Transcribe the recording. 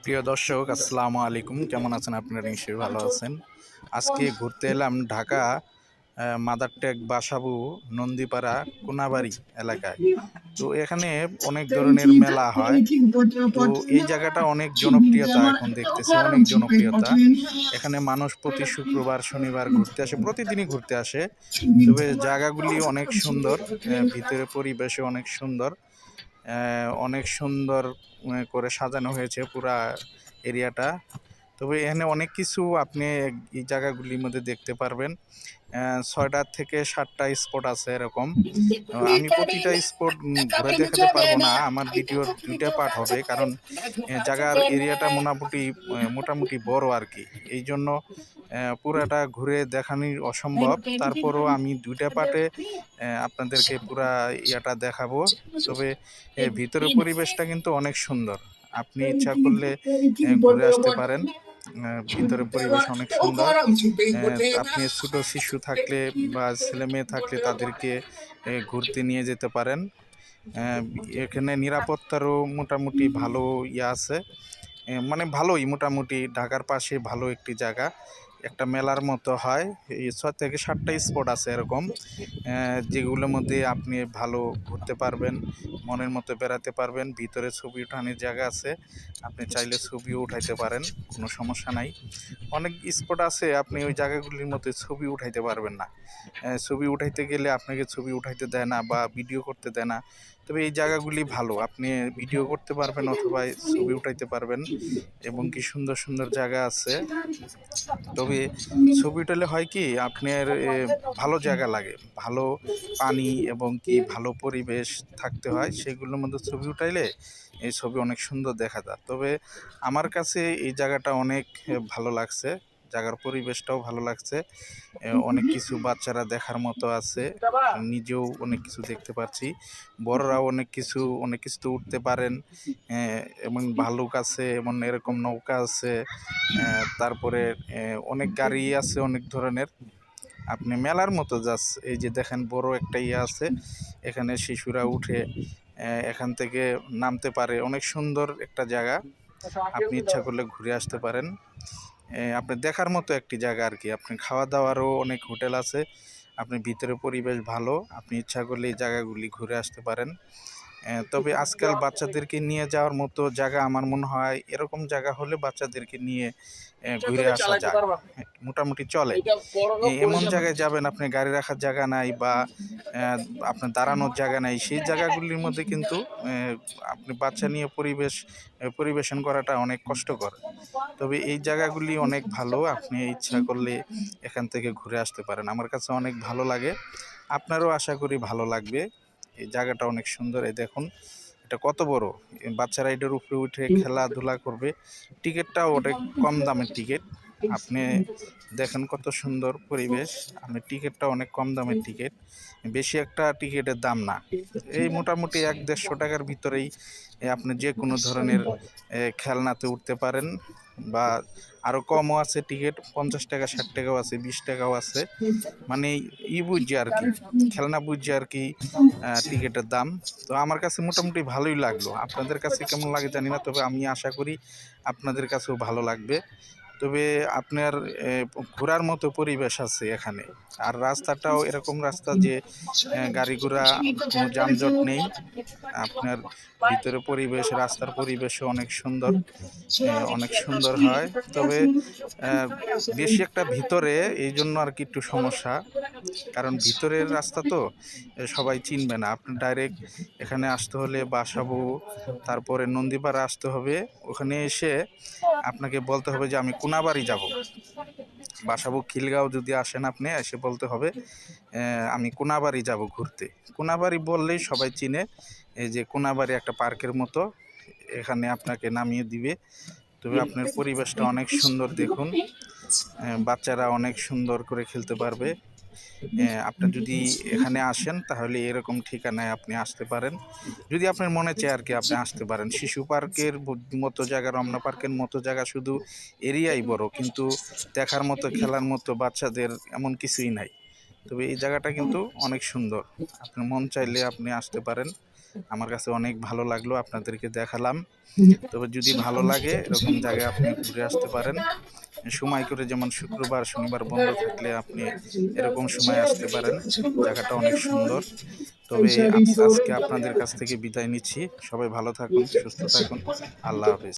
প্রিয় দর্শক, আসসালামু আলাইকুম। কেমন আছেন আপনারা? নিশ্চয়ই ভালো আছেন। আজকে ঘুরতে এলাম ঢাকা মাদার টেক বাসাবু নন্দীপাড়া কোনাবাড়ি এলাকায়। তো এখানে অনেক ধরনের মেলা হয়। তো এই জায়গাটা অনেক জনপ্রিয়তা, এখন দেখতেছি অনেক জনপ্রিয়তা। এখানে মানুষ প্রতি শুক্রবার শনিবার ঘুরতে আসে, প্রতিদিনই ঘুরতে আসে। তবে জায়গাগুলি অনেক সুন্দর, ভিতরে পরিবেশে অনেক সুন্দর, অনেক সুন্দর করে সাজানো হয়েছে পুরা এরিয়াটা। তবে এখানে অনেক কিছু আপনি এই জায়গাগুলির মধ্যে দেখতে পারবেন। ৬টা থেকে ৭টা স্পট আছে এরকম। আমি প্রতিটা স্পট ঘুরে দেখাতে পারবো না, আমার ভিডিওর ২টা পার্ট হবে, কারণ জায়গার এরিয়াটা মোটামুটি মোটামুটি বড় আর কি। এই জন্য পুরাটা ঘুরে দেখানো অসম্ভব। তারপরও আমি ২টা পার্টে আপনাদেরকে পুরা ইয়াটা দেখাবো। তবে ভিতরের পরিবেশটা কিন্তু অনেক সুন্দর। আপনি ইচ্ছা করলে ঘুরে আসতে পারেন। ভিতরের পরিবেশ অনেক সুন্দর। আপনি ছোট শিশু থাকলে বা ছেলে মেয়ে থাকলে তাদেরকে ঘুরতে নিয়ে যেতে পারেন। আহ, এখানে নিরাপত্তারও মোটামুটি ভালো ইয়ে আছে। মানে ভালোই, মোটামুটি ঢাকার পাশে ভালো একটি জায়গা। একটা মেলার মতো হয়। এই ৬ থেকে ৭টা স্পট আছে এরকম, যেগুলোর মধ্যে আপনি ভালো ঘুরতে পারবেন, মনের মতো বেড়াতে পারবেন। ভিতরে ছবি ওঠানোর জায়গা আছে, আপনি চাইলে ছবিও উঠাইতে পারেন, কোনো সমস্যা নাই। অনেক স্পট আছে আপনি ওই জায়গাগুলির মধ্যে ছবি উঠাইতে পারবেন না। ছবি উঠাইতে গেলে আপনাকে ছবি উঠাইতে দেয় না বা ভিডিও করতে দেয় না। তবে এই জায়গাগুলি ভালো, আপনি ভিডিও করতে পারবেন অথবা ছবি উঠাইতে পারবেন, এবং কি সুন্দর সুন্দর জায়গা আছে। তবে ছবি উঠালে হয় কি, আপনার ভালো জায়গা লাগে, ভালো পানি এবং কি ভালো পরিবেশ থাকতে হয়, সেগুলোর মধ্যে ছবি উঠাইলে এই ছবি অনেক সুন্দর দেখা যায়। তবে আমার কাছে এই জায়গাটা অনেক ভালো লাগছে, জায়গার পরিবেশটাও ভালো লাগছে। অনেক কিছু বাচ্চারা দেখার মতো আছে, নিজেও অনেক কিছু দেখতে পাচ্ছি। বড়রাও অনেক কিছুতে উঠতে পারেন। এবং ভালুক আছে, এমন এরকম নৌকা আছে। তারপরে অনেক গাড়ি আছে অনেক ধরনের। আপনি মেলার মতো জাস্ট এই যে দেখেন বড় একটা ইয়ে আছে, এখানে শিশুরা উঠে এখান থেকে নামতে পারে। অনেক সুন্দর একটা জায়গা, আপনি ইচ্ছা করলে ঘুরে আসতে পারেন। আপনি দেখার মতো একটি জায়গা আর কি। আপনি খাওয়া দাওয়ারও অনেক হোটেল আছে, আপনি ভিতরে পরিবেশ ভালো, আপনি ইচ্ছা করলে এই জায়গাগুলি ঘুরে আসতে পারেন। তবে আজকাল বাচ্চাদেরকে নিয়ে যাওয়ার মতো জায়গা আমার মনে হয় এরকম জায়গা হলে বাচ্চাদেরকে নিয়ে ঘুরে আসা যায়, মোটামুটি চলে। এমন জায়গায় যাবেন আপনি গাড়ি রাখার জায়গা নাই বা আপনার দাঁড়ানোর জায়গা নাই, সেই জায়গাগুলির মধ্যে কিন্তু আপনি বাচ্চা নিয়ে পরিবেশন করাটা অনেক কষ্টকর। তবে এই জায়গাগুলি অনেক ভালো, আপনি ইচ্ছা করলে এখান থেকে ঘুরে আসতে পারেন। আমার কাছে অনেক ভালো লাগে, আপনারও আশা করি ভালো লাগবে। এই জায়গাটা অনেক সুন্দর। এই দেখুন এটা কত বড়, বাচ্চারা এটার উপরে উঠে খেলাধুলা করবে। টিকিটটাও অনেক কম দামের টিকিট। আপনি দেখেন কত সুন্দর পরিবেশ, আপনি টিকিটটা অনেক কম দামের টিকিট, বেশি একটা টিকিটের দাম না। এই মোটামুটি ১-১৫০ টাকার ভিতরেই আপনি যে কোনো ধরনের খেলনাতে উঠতে পারেন, বা আরও কমও আছে টিকিট, ৫০ টাকা ৬০ টাকাও আছে, ২০ টাকাও আছে। মানে বুঝছে আর কি, খেলনা বুঝছে আর কি টিকিটের দাম। তো আমার কাছে মোটামুটি ভালোই লাগলো, আপনাদের কাছে কেমন লাগে জানি না, তবে আমি আশা করি আপনাদের কাছেও ভালো লাগবে। তবে আপনার ঘোরার মতো পরিবেশ আছে এখানে। আর রাস্তাটাও এরকম রাস্তা যে গাড়ি ঘোড়া কোনো যানজট নেই। আপনার ভিতরে পরিবেশ, রাস্তার পরিবেশও অনেক সুন্দর, অনেক সুন্দর হয়। তবে বেশি একটা ভিতরে, এই জন্য আর কি একটু সমস্যা, কারণ ভিতরের রাস্তা তো সবাই চিনবে না। আপনি ডাইরেক্ট এখানে আসতে হলে বাসাবো, তারপরে নন্দীপাড়া আসতে হবে। ওখানে এসে আপনাকে বলতে হবে যে আমি কোনাবাড়ি যাব। বাসাবো খিলগাঁও যদি আসেন আপনি, এসে বলতে হবে আমি কোনাবাড়ি যাব ঘুরতে। কোনাবাড়ি বললেই সবাই চিনে, এই যে কোনাবাড়ি একটা পার্কের মতো, এখানে আপনাকে নামিয়ে দিবে। তবে আপনার পরিবেশটা অনেক সুন্দর, দেখুন বাচ্চারা অনেক সুন্দর করে খেলতে পারবে। আপনি যদি এখানে আসেন তাহলে এরকম ঠিকানায় আপনি আসতে পারেন, যদি আপনার মনে চায় আর কি, আপনি আসতে পারেন। শিশু পার্কের মতো জায়গা, রমনা পার্কের মতো জায়গা, শুধু এরিয়াই বড়, কিন্তু দেখার মতো খেলার মতো বাচ্চাদের এমন কিছুই নাই। তবে এই জায়গাটা কিন্তু অনেক সুন্দর, আপনি মন চাইলে আপনি আসতে পারেন। আমার কাছে অনেক ভালো লাগলো, আপনাদেরকে দেখালাম। তবে যদি ভালো লাগে এরকম জায়গায় আপনি ঘুরে আসতে পারেন সময় করে, যেমন শুক্রবার শনিবার বন্ধ থাকলে আপনি এরকম সময় আসতে পারেন। জায়গাটা অনেক সুন্দর। তবে আজকে আপনাদের কাছ থেকে বিদায় নিচ্ছি। সবাই ভালো থাকুন, সুস্থ থাকুন। আল্লাহ হাফেজ।